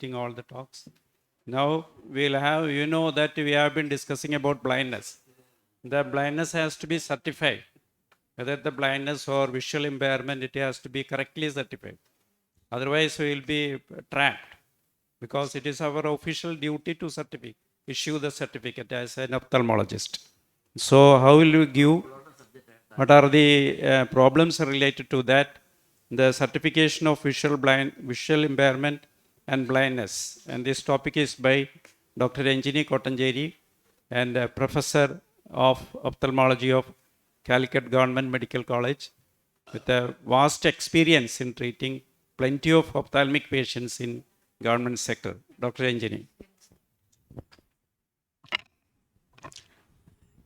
all the talks. Now we'll have, you know that we have been discussing about blindness. The blindness has to be certified. Whether the blindness or visual impairment, it has to be correctly certified. Otherwise, we will be trapped because it is our official duty to issue the certificate as an ophthalmologist. So, how will you give? What are the problems related to that? The certification of visual impairment and blindness. And this topic is by Dr. Ranjini Kotanjeri and Professor of Ophthalmology of Calicut Government Medical College with a vast experience in treating plenty of ophthalmic patients in government sector. Dr. Ranjini.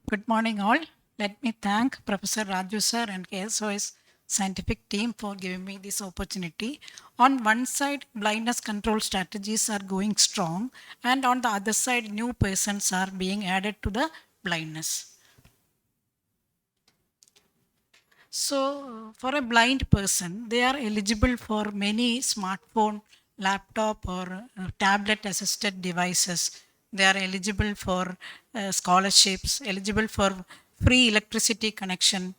Good morning all. Let me thank Professor Raju sir and KSOS scientific team for giving me this opportunity. On one side, blindness control strategies are going strong, and on the other side, new persons are being added to the blindness. So, for a blind person, they are eligible for many smartphone, laptop, or tablet assisted devices. They are eligible for scholarships, eligible for free electricity connection,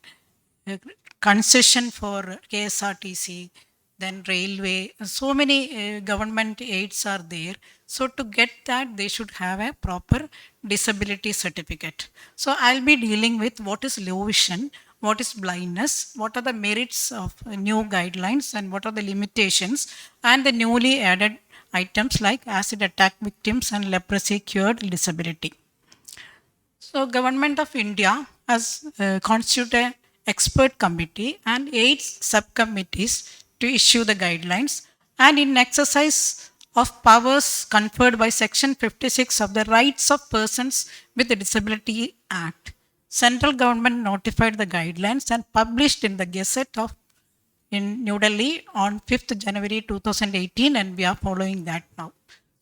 concession for KSRTC, then railway. So many government aids are there. So to get that, they should have a proper disability certificate. So I'll be dealing with what is low vision, what is blindness, what are the merits of new guidelines, and what are the limitations, and the newly added items like acid attack victims and leprosy cured disability. So Government of India has constituted an expert committee and 8 subcommittees to issue the guidelines, and in exercise of powers conferred by Section 56 of the Rights of Persons with Disability Act, central government notified the guidelines and published in the Gazette of in New Delhi on 5th January 2018, and we are following that now.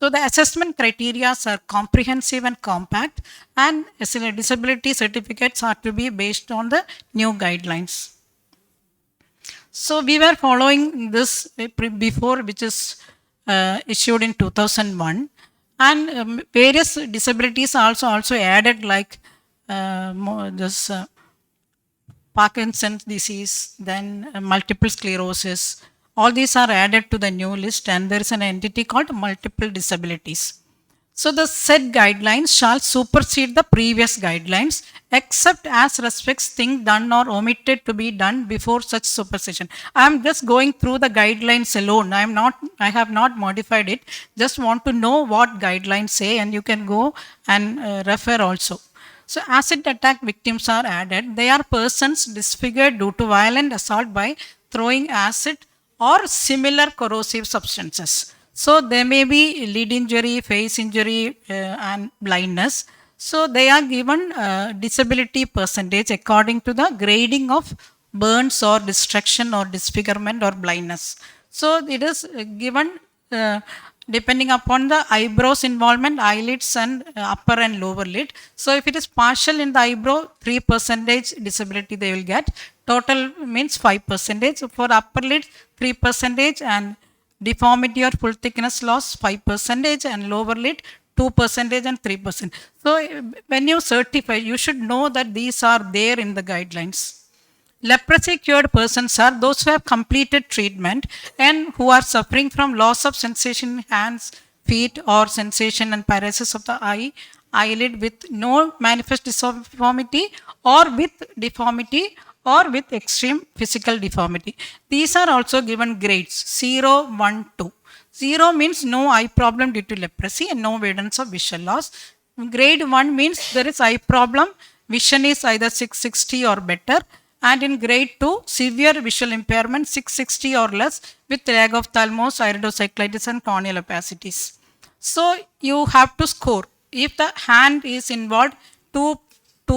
So the assessment criteria are comprehensive and compact, and disability certificates are to be based on the new guidelines. So we were following this before, which is issued in 2001, and various disabilities are also added, like this Parkinson's disease, then multiple sclerosis. All these are added to the new list, and there is an entity called multiple disabilities. So the said guidelines shall supersede the previous guidelines, except as respects things done or omitted to be done before such supersession. I am just going through the guidelines alone. I have not modified it. Just want to know what guidelines say, and you can go and refer also. So acid attack victims are added. They are persons disfigured due to violent assault by throwing acid or similar corrosive substances. So there may be lead injury, face injury, and blindness. So they are given disability percentage according to the grading of burns or destruction or disfigurement or blindness. So it is given depending upon the eyebrows involvement, eyelids, and upper and lower lid. So if it is partial in the eyebrow, 3% disability they will get. Total means 5%. For upper lid, 3%, and deformity or full thickness loss, 5%, and lower lid, 2% and 3%. So when you certify, you should know that these are there in the guidelines. Leprosy cured persons are those who have completed treatment and who are suffering from loss of sensation in hands, feet, or sensation and paralysis of the eye, eyelid with no manifest deformity, or with deformity, or with extreme physical deformity. These are also given grades 0, 1, 2. 0 means no eye problem due to leprosy and no evidence of vision loss. Grade 1 means there is eye problem, vision is either 660 or better. And in grade 2, severe visual impairment 660 or less with lag of ophthalmos, iridocyclitis, and corneal opacities. So you have to score. If the hand is involved, 2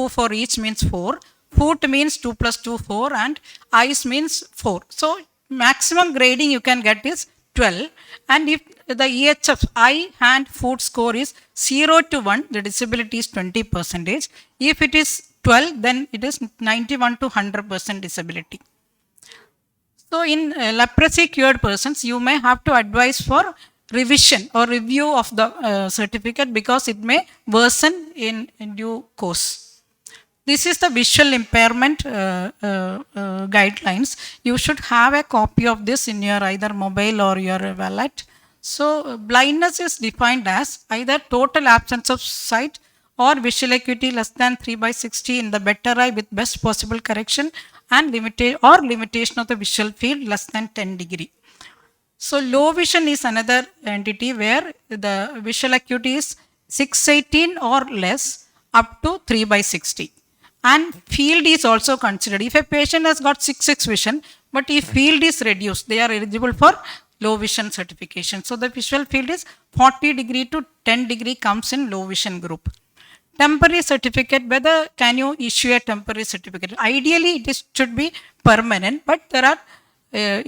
for each means 4. Foot means 2 plus 2, 4, and eyes means 4. So maximum grading you can get is 12. And if the EHF eye, hand, foot score is 0 to 1, the disability is 20%. If it is 12, then it is 91 to 100% disability. So in leprosy cured persons, you may have to advise for revision or review of the certificate because it may worsen in due course. This is the visual impairment guidelines. You should have a copy of this in your either mobile or your wallet. So, blindness is defined as either total absence of sight or visual acuity less than 3/60 in the better eye with best possible correction and limitation of the visual field less than 10 degree. So, low vision is another entity where the visual acuity is 618 or less up to 3/60. And field is also considered. If a patient has got 6/6 vision, but if field is reduced, they are eligible for low vision certification. So the visual field is 40 degree to 10 degree comes in low vision group. Temporary certificate, whether can you issue a temporary certificate? Ideally, it should be permanent, but there are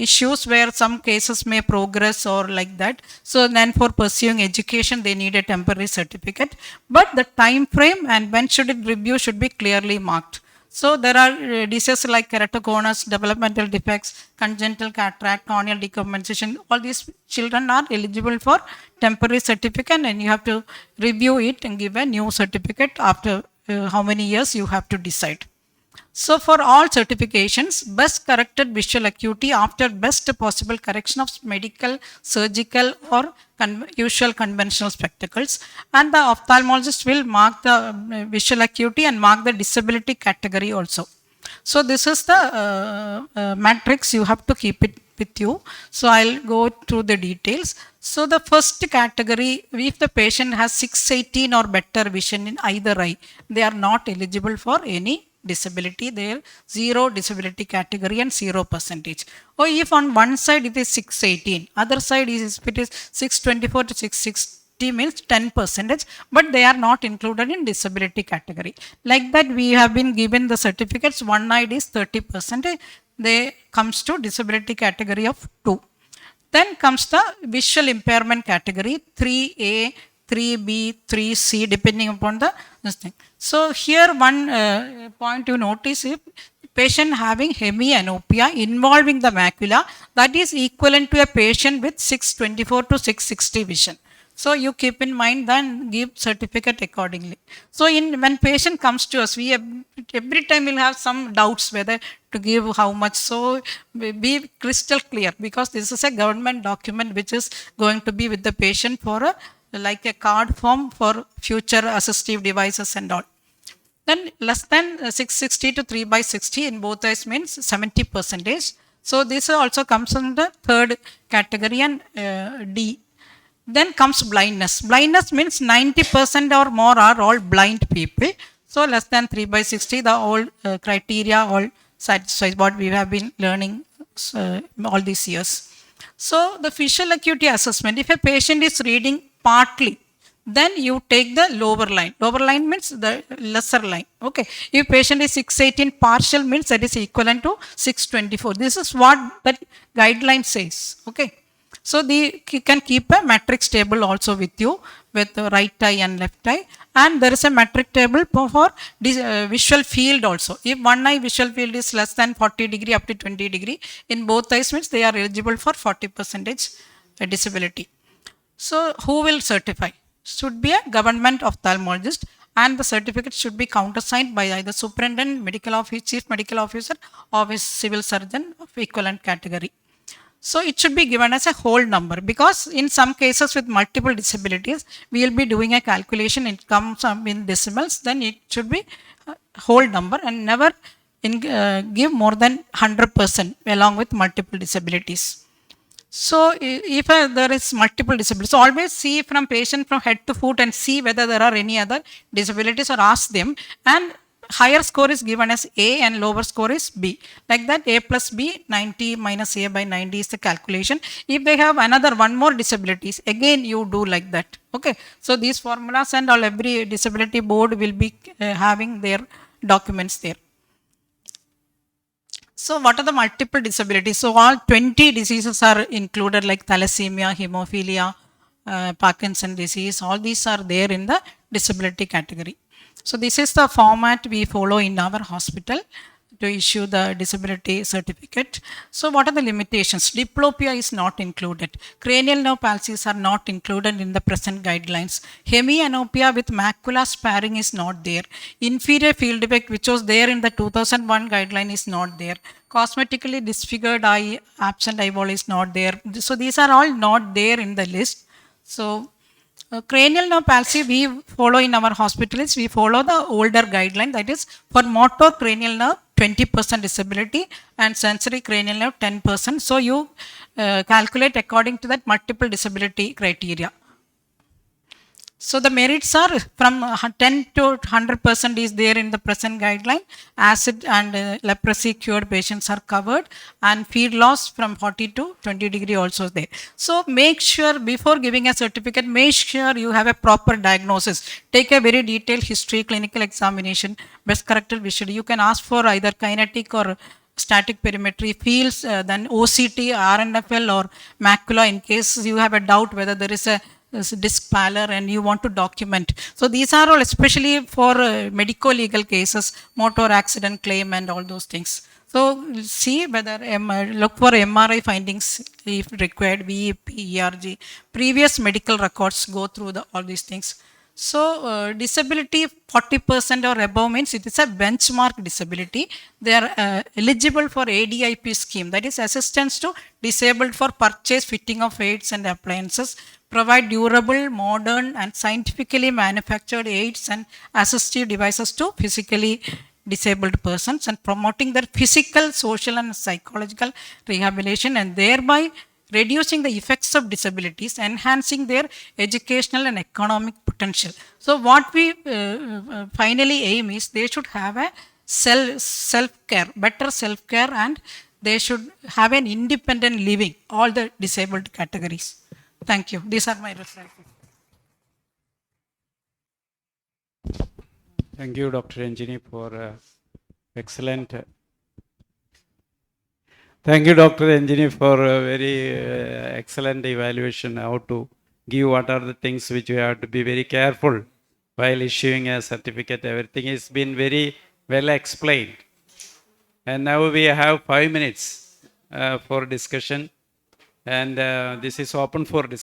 issues where some cases may progress or like that. So then for pursuing education, they need a temporary certificate. But the time frame and when should it review should be clearly marked. So there are diseases like keratoconus, developmental defects, congenital cataract, corneal decompensation. All these children are eligible for temporary certificate, and you have to review it and give a new certificate after how many years you have to decide. So for all certifications, best corrected visual acuity after best possible correction of medical, surgical or usual conventional spectacles, and the ophthalmologist will mark the visual acuity and mark the disability category also. So this is the matrix, you have to keep it with you. So I'll go through the details. So the first category, if the patient has 618 or better vision in either eye, they are not eligible for any disability. There 0 disability category and 0%. Or if on one side it is 618, other side is if it is 624 to 660 means 10%, but they are not included in disability category. Like that we have been given the certificates, one eye is 30%, they comes to disability category of 2. Then comes the visual impairment category 3A, 3B, 3C depending upon the this thing. So here one point you notice, if patient having hemianopia involving the macula, that is equivalent to a patient with 624 to 660 vision. So you keep in mind, then give certificate accordingly. So when patient comes to us, we have, every time we'll have some doubts whether to give how much. So be crystal clear, because this is a government document which is going to be with the patient for like a card form for future assistive devices and all. Then less than 660 to 3/60 in both eyes means 70%. So this also comes in the third category and D. Then comes blindness. Blindness means 90% or more are all blind people. So less than 3/60, the all criteria all satisfies what we have been learning all these years. So the visual acuity assessment, if a patient is reading partly, then you take the lower line. Lower line means the lesser line. Okay. If patient is 618 partial means that is equivalent to 624. This is what that guideline says. Okay. So you can keep a matrix table also with you with the right eye and left eye, and there is a matrix table for visual field also. If one eye visual field is less than 40 degree up to 20 degree in both eyes means they are eligible for 40% disability. So who will certify? Should be a government ophthalmologist, and the certificate should be countersigned by either superintendent, medical officer, chief medical officer or a civil surgeon of equivalent category. So it should be given as a whole number, because in some cases with multiple disabilities, we will be doing a calculation, it comes in decimals, then it should be whole number and never give more than 100% along with multiple disabilities. So if there is multiple disabilities, so always see from patient from head to foot and see whether there are any other disabilities or ask them, and higher score is given as A and lower score is B. Like that, A plus B, 90 minus A by 90 is the calculation. If they have another one more disabilities, again you do like that. Okay. So these formulas and all, every disability board will be having their documents there. So what are the multiple disabilities? So all 20 diseases are included, like thalassemia, hemophilia, Parkinson disease, all these are there in the disability category. So this is the format we follow in our hospital. to issue the disability certificate. So what are the limitations? Diplopia is not included. Cranial nerve palsies are not included in the present guidelines. Hemianopia with macula sparing is not there. Inferior field defect, which was there in the 2001 guideline, is not there. Cosmetically disfigured eye, absent eyeball is not there. So these are all not there in the list. So cranial nerve palsy we follow in our hospitals, we follow the older guideline, that is for motor cranial nerve 20% disability and sensory cranial nerve 10%. So you calculate according to that multiple disability criteria. So the merits are from 10 to 100% is there in the present guideline. Acid and leprosy cured patients are covered, and feed loss from 40 to 20 degree also there. So make sure before giving a certificate, make sure you have a proper diagnosis. Take a very detailed history, clinical examination, best corrected visual. You can ask for either kinetic or static perimetry, fields, then OCT, RNFL or macula in case you have a doubt whether there is a disc pallor and you want to document. So these are all especially for medico-legal cases, motor accident claim and all those things. So see whether look for MRI findings if required, VEP, ERG, previous medical records, go through all these things. So disability 40% or above means it is a benchmark disability. They are eligible for ADIP scheme, that is assistance to disabled for purchase, fitting of aids and appliances, provide durable, modern and scientifically manufactured aids and assistive devices to physically disabled persons, and promoting their physical, social and psychological rehabilitation, and thereby reducing the effects of disabilities, enhancing their educational and economic potential. So what we finally aim is they should have a self-care, better self-care, and they should have an independent living, all the disabled categories. Thank you. These are my references. Thank you, Dr. Ranjini, for excellent. Thank you, Dr. Ranjini, for a very excellent evaluation. How to give, what are the things which we have to be very careful while issuing a certificate. Everything has been very well explained. And now we have 5 minutes for discussion, and this is open for discussion.